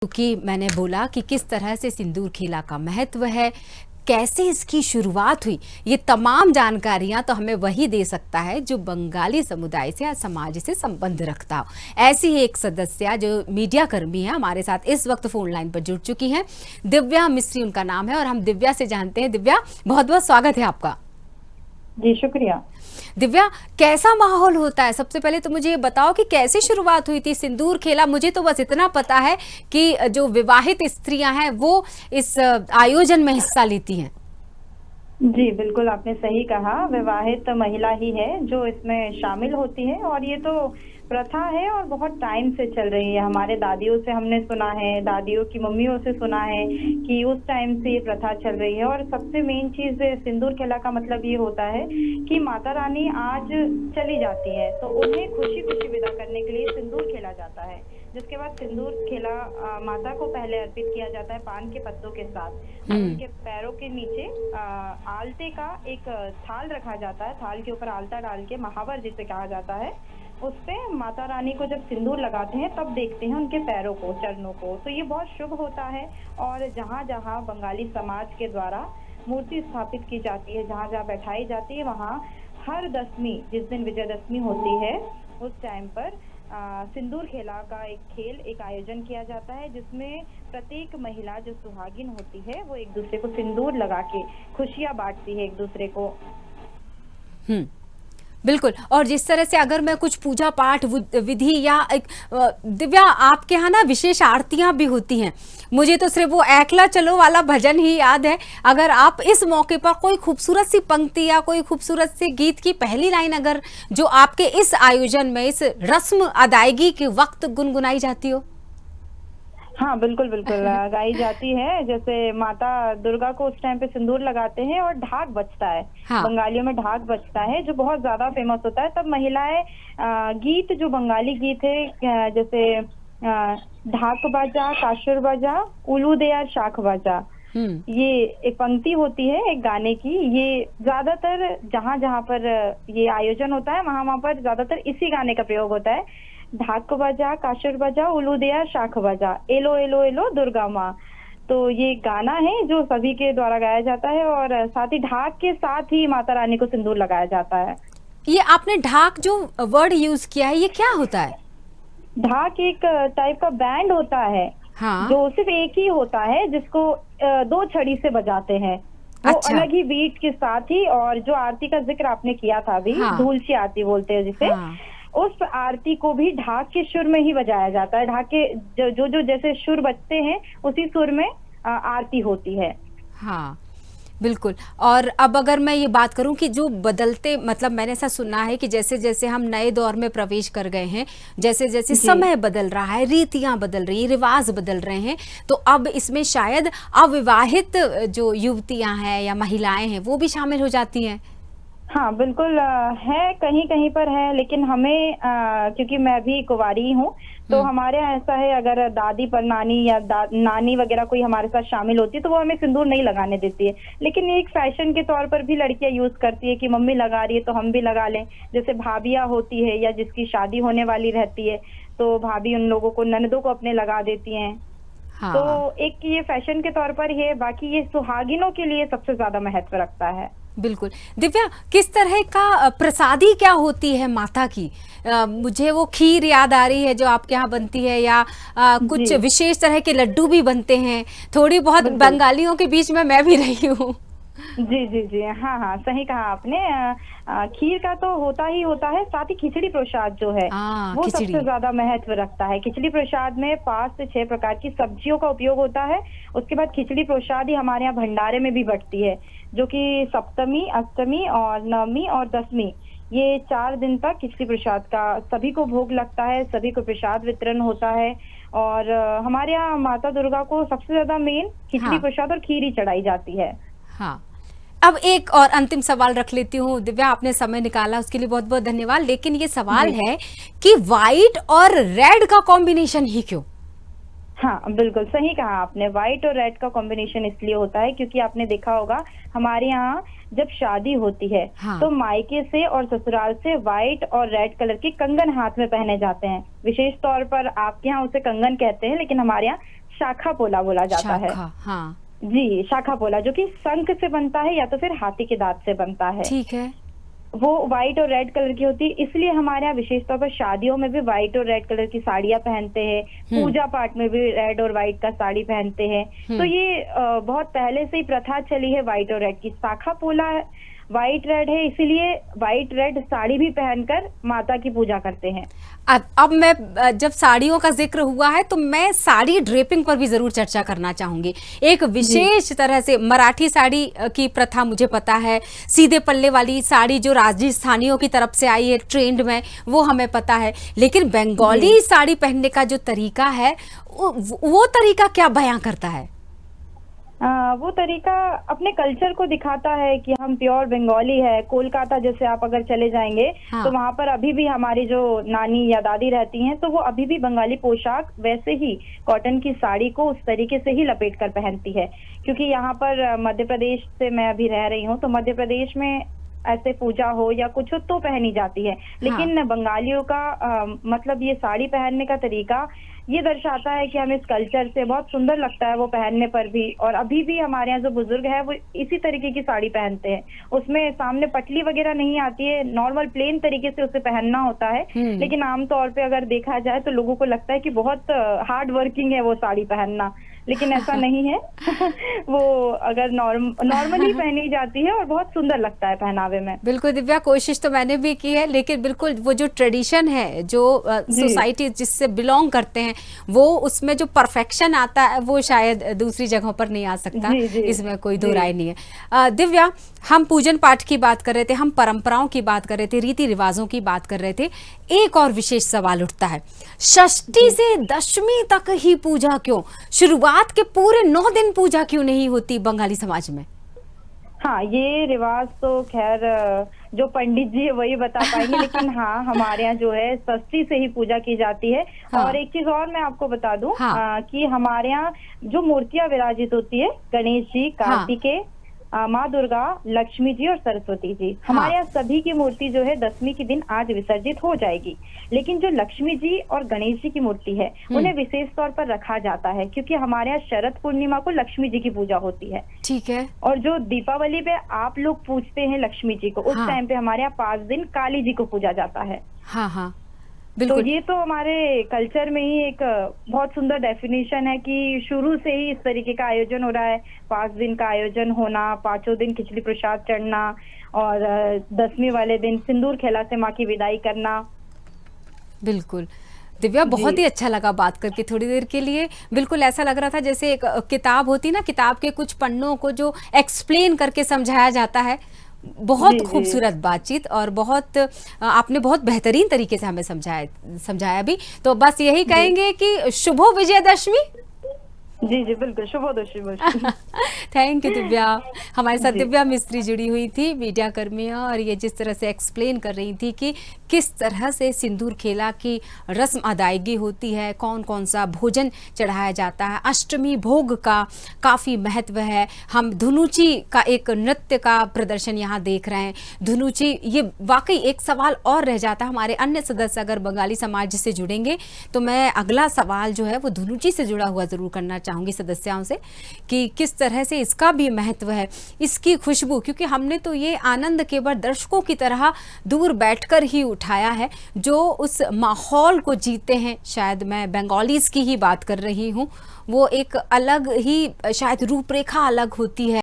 क्योंकि मैंने बोला कि किस तरह से सिंदूर खेला का महत्व है, कैसे इसकी शुरुआत हुई, ये तमाम जानकारियां तो हमें वही दे सकता है जो बंगाली समुदाय से या समाज से संबंध रखता हो। ऐसी ही एक सदस्य जो मीडिया कर्मी है हमारे साथ इस वक्त फोन लाइन पर जुड़ चुकी हैं। दिव्या मिस्त्री उनका नाम है और हम दिव्या से जानते हैं। दिव्या, बहुत बहुत स्वागत है आपका। जी शुक्रिया। दिव्या, कैसा माहौल होता है? सबसे पहले तो मुझे ये बताओ कि कैसे शुरुआत हुई थी सिंदूर खेला। मुझे तो बस इतना पता है कि जो विवाहित स्त्रियां हैं वो इस आयोजन में हिस्सा लेती हैं। जी बिल्कुल, आपने सही कहा। विवाहित महिला ही है जो इसमें शामिल होती है और ये तो प्रथा है और बहुत टाइम से चल रही है। हमारे दादियों से हमने सुना है, दादियों की मम्मियों से सुना है कि उस टाइम से ये प्रथा चल रही है। और सबसे मेन चीज सिंदूर खेला का मतलब ये होता है कि माता रानी आज चली जाती है तो उन्हें खुशी खुशी विदा करने के लिए सिंदूर खेला जाता है। जिसके बाद सिंदूर खेला माता को पहले अर्पित किया जाता है पान के पत्तों के साथ और उनके पैरों के नीचे आलते का एक थाल रखा जाता है। थाल के ऊपर आलता डाल के महावर जिसे कहा जाता है, उस पे माता रानी को जब सिंदूर लगाते हैं तब देखते हैं उनके पैरों को, चरणों को। तो ये बहुत शुभ होता है। और जहाँ जहाँ बंगाली समाज के द्वारा मूर्ति स्थापित की जाती है, जहाँ जहाँ बैठाई जाती है, वहाँ हर दशमी, जिस दिन विजयदशमी होती है, उस टाइम पर सिंदूर खेला का एक खेल, एक आयोजन किया जाता है जिसमें प्रत्येक महिला जो सुहागिन होती है वो एक दूसरे को सिंदूर लगा के खुशियां बांटती है एक दूसरे को। बिल्कुल। और जिस तरह से अगर मैं कुछ पूजा पाठ विधि या एक दिव्या, आपके यहाँ ना विशेष आरतियां भी होती हैं। मुझे तो सिर्फ वो एकला चलो वाला भजन ही याद है। अगर आप इस मौके पर कोई खूबसूरत सी पंक्ति या कोई खूबसूरत सी गीत की पहली लाइन अगर जो आपके इस आयोजन में इस रस्म अदायगी के वक्त गुनगुनाई जाती हो। हाँ बिल्कुल बिल्कुल, गाई जाती है। जैसे माता दुर्गा को उस टाइम पे सिंदूर लगाते हैं और ढाक बजता है। हाँ। बंगालियों में ढाक बजता है जो बहुत ज्यादा फेमस होता है। तब महिलाएं गीत, जो बंगाली गीत है, जैसे ढाक बजा, काशुर बजा, उलू दे यार शाख बजा, ये एक पंक्ति होती है एक गाने की। ये ज्यादातर जहाँ जहाँ पर ये आयोजन होता है वहाँ पर ज्यादातर इसी गाने का प्रयोग होता है। ढाक बजा, काशुर बजा, उलू दिया, शाख बजा, एलो एलो एलो दुर्गा माँ। तो ये गाना है जो सभी के द्वारा गाया जाता है और साथ ही ढाक के साथ ही माता रानी को सिंदूर लगाया जाता है। ये आपने ढाक जो वर्ड यूज किया है, ये क्या होता है? ढाक एक टाइप का बैंड होता है। हाँ। जो सिर्फ एक ही होता है जिसको दो छड़ी से बजाते हैं। वो अच्छा। अलग ही बीट के साथ ही। और जो आरती का जिक्र आपने किया था अभी, हाँ। धूलसी आरती बोलते हैं जिसे, हाँ। उस आरती को भी ढाक के सुर में ही बजाया जाता है। ढाक के जो जैसे सुर बजते हैं उसी सुर में आरती होती है। हाँ बिल्कुल। और अब अगर मैं ये बात करूं कि जो बदलते, मतलब मैंने ऐसा सुना है कि जैसे जैसे हम नए दौर में प्रवेश कर गए हैं, जैसे जैसे समय बदल रहा है, रीतियां बदल रही, रिवाज बदल रहे हैं, तो अब इसमें शायद अविवाहित जो युवतियां हैं या महिलाएं हैं वो भी शामिल हो जाती हैं। हाँ बिल्कुल है, कहीं कहीं पर है। लेकिन हमें क्योंकि मैं भी कुंवारी हूँ तो हमारे यहाँ ऐसा है, अगर दादी पर नानी या नानी वगैरह कोई हमारे साथ शामिल होती है तो वो हमें सिंदूर नहीं लगाने देती है। लेकिन ये एक फैशन के तौर पर भी लड़कियां यूज करती है कि मम्मी लगा रही है तो हम भी लगा लें। जैसे भाभियां होती है या जिसकी शादी होने वाली रहती है तो भाभी उन लोगों को, ननदों को अपने लगा देती हैं। हाँ। तो एक ये फैशन के तौर पर है, बाकी ये सुहागिनों के लिए सबसे ज्यादा महत्व रखता है। बिल्कुल। दिव्या, किस तरह का प्रसादी क्या होती है माता की? मुझे वो खीर याद आ रही है जो आपके यहाँ बनती है, या कुछ विशेष तरह के लड्डू भी बनते हैं। थोड़ी बहुत बंगालियों के बीच में मैं भी रही हूँ। जी जी जी, हाँ हाँ, सही कहा आपने। खीर का तो होता ही होता है, साथ ही खिचड़ी प्रसाद जो है वो सबसे ज्यादा महत्व रखता है। खिचड़ी प्रसाद में 5 से 6 प्रकार की सब्जियों का उपयोग होता है। उसके बाद खिचड़ी प्रसाद ही हमारे यहाँ भंडारे में भी बटती है, जो कि सप्तमी, अष्टमी और नवमी और दसवीं, ये 4 दिन तक खिचड़ी प्रसाद का सभी को भोग लगता है, सभी को प्रसाद वितरण होता है। और हमारे यहाँ माता दुर्गा को सबसे ज्यादा मेन खिचड़ी प्रसाद और खीर ही चढ़ाई जाती है। हाँ। अब एक और अंतिम सवाल रख लेती हूँ दिव्या, आपने समय निकाला उसके लिए बहुत बहुत धन्यवाद। लेकिन ये सवाल है कि व्हाइट और रेड का कॉम्बिनेशन ही क्यों? हाँ बिल्कुल सही कहा आपने। व्हाइट और रेड का कॉम्बिनेशन इसलिए होता है क्योंकि आपने देखा होगा हमारे यहाँ जब शादी होती है तो मायके से और ससुराल से व्हाइट और रेड कलर के कंगन हाथ में पहने जाते हैं। विशेष तौर पर आपके यहाँ उसे कंगन कहते हैं, लेकिन हमारे यहाँ शाखा पोला बोला जाता है। शाखा, हाँ। जी, शाखा पोला जो कि शंख से बनता है या तो फिर हाथी के दांत से बनता है। ठीक है। वो व्हाइट और रेड कलर की होती है, इसलिए हमारे यहाँ विशेष तौर पर शादियों में भी व्हाइट और रेड कलर की साड़ियाँ पहनते हैं, पूजा पाठ में भी रेड और व्हाइट का साड़ी पहनते हैं। तो ये बहुत पहले से ही प्रथा चली है व्हाइट और रेड की। शाखा पोला व्हाइट रेड है, इसीलिए व्हाइट रेड साड़ी भी पहनकर माता की पूजा करते हैं। अब मैं जब साड़ियों का जिक्र हुआ है तो मैं साड़ी ड्रेपिंग पर भी जरूर चर्चा करना चाहूंगी। एक विशेष तरह से मराठी साड़ी की प्रथा मुझे पता है, सीधे पल्ले वाली साड़ी जो राजस्थानियों की तरफ से आई है ट्रेंड में, वो हमें पता है। लेकिन बंगाली साड़ी पहनने का जो तरीका है वो तरीका क्या बयां करता है? वो तरीका अपने कल्चर को दिखाता है कि हम प्योर बंगाली है। कोलकाता जैसे आप अगर चले जाएंगे तो वहां पर अभी भी हमारी जो नानी या दादी रहती हैं, तो वो अभी भी बंगाली पोशाक वैसे ही कॉटन की साड़ी को उस तरीके से ही लपेट कर पहनती है। क्योंकि यहाँ पर मध्य प्रदेश से मैं अभी रह रही हूँ, तो मध्य प्रदेश में ऐसे पूजा हो या कुछ हो तो पहनी जाती है। लेकिन बंगालियों का मतलब ये साड़ी पहनने का तरीका ये दर्शाता है कि हमें इस कल्चर से बहुत सुंदर लगता है वो पहनने पर भी। और अभी भी हमारे यहाँ जो बुजुर्ग है वो इसी तरीके की साड़ी पहनते हैं, उसमें सामने पटली वगैरह नहीं आती है, नॉर्मल प्लेन तरीके से उसे पहनना होता है। लेकिन आमतौर पे अगर देखा जाए तो लोगों को लगता है कि बहुत हार्ड वर्किंग है वो साड़ी पहनना, लेकिन ऐसा नहीं है। वो अगर नॉर्मली पहनी जाती है और बहुत सुंदर लगता है पहनावे में। बिल्कुल दिव्या, कोशिश तो मैंने भी की है, लेकिन बिल्कुल वो जो ट्रेडिशन है, जो सोसाइटी जिससे बिलोंग करते हैं, वो उसमें जो परफेक्शन आता है वो शायद दूसरी जगहों पर नहीं आ सकता। इसमें कोई दो राय नहीं है। दिव्या, हम पूजन पाठ की बात कर रहे थे, हम परंपराओं की बात कर रहे थे, रीति रिवाजों की बात कर रहे थे। एक और विशेष सवाल उठता है, षष्ठी से दशमी तक ही पूजा क्यों? शुरुआत के पूरे 9 दिन पूजा क्यों नहीं होती बंगाली समाज में? हाँ, ये रिवाज तो खैर जो पंडित जी है वही बता पाएंगे। लेकिन हाँ, हमारे यहाँ जो है षष्ठी से ही पूजा की जाती है। और एक चीज और मैं आपको बता दूं कि हमारे यहाँ जो मूर्तियां विराजित होती है, गणेश जी, कार्तिकेय, माँ दुर्गा, लक्ष्मी जी और सरस्वती जी, हमारे यहाँ सभी की मूर्ति जो है दशमी के दिन आज विसर्जित हो जाएगी। लेकिन जो लक्ष्मी जी और गणेश जी की मूर्ति है उन्हें विशेष तौर पर रखा जाता है, क्योंकि हमारे यहाँ शरद पूर्णिमा को लक्ष्मी जी की पूजा होती है। ठीक है। और जो दीपावली पे आप लोग पूजते हैं लक्ष्मी जी को, उस टाइम पे हमारे यहाँ 5 दिन काली जी को पूजा जाता है। हाँ हाँ, तो ये तो हमारे कल्चर में ही एक बहुत सुंदर डेफिनेशन है कि शुरू से ही इस तरीके का आयोजन हो रहा है। 5 दिन का आयोजन होना, 5 दिन खिचड़ी प्रसाद चढ़ना और दशमी वाले दिन सिंदूर खेला से माँ की विदाई करना। बिल्कुल दिव्या, बहुत ही अच्छा लगा बात करके थोड़ी देर के लिए। बिल्कुल ऐसा लग रहा था जैसे एक किताब होती ना, किताब के कुछ पन्नों को जो एक्सप्लेन करके समझाया जाता है। बहुत खूबसूरत बातचीत और बहुत आपने बहुत बेहतरीन तरीके से हमें समझाया भी। तो बस यही कहेंगे कि शुभो विजयदशमी। जी जी बिल्कुल, शुभोदशमी। Thank you Divya. हमारे साथ दिव्या मिस्त्री जुड़ी हुई थी, मीडिया कर्मी, और ये जिस तरह से एक्सप्लेन कर रही थी कि किस तरह से सिंदूर खेला की रस्म अदायगी होती है, कौन कौन सा भोजन चढ़ाया जाता है, अष्टमी भोग का काफ़ी महत्व है। हम धुनुची का एक नृत्य का प्रदर्शन यहाँ देख रहे हैं। धुनुची, ये वाकई एक सवाल और रह जाता है। हमारे अन्य सदस्य अगर बंगाली समाज से जुड़ेंगे तो मैं अगला सवाल जो है वो धुनुची से जुड़ा हुआ ज़रूर करना चाहूँगी सदस्यों से कि किस तरह से इसका भी महत्व है, इसकी खुशबू। क्योंकि हमने तो ये आनंद केवल दर्शकों की तरह दूर बैठकर ही उठाया है, जो उस माहौल को जीते हैं, शायद मैं बंगालीज की ही बात कर रही हूँ, वो एक अलग ही शायद रूपरेखा अलग होती है।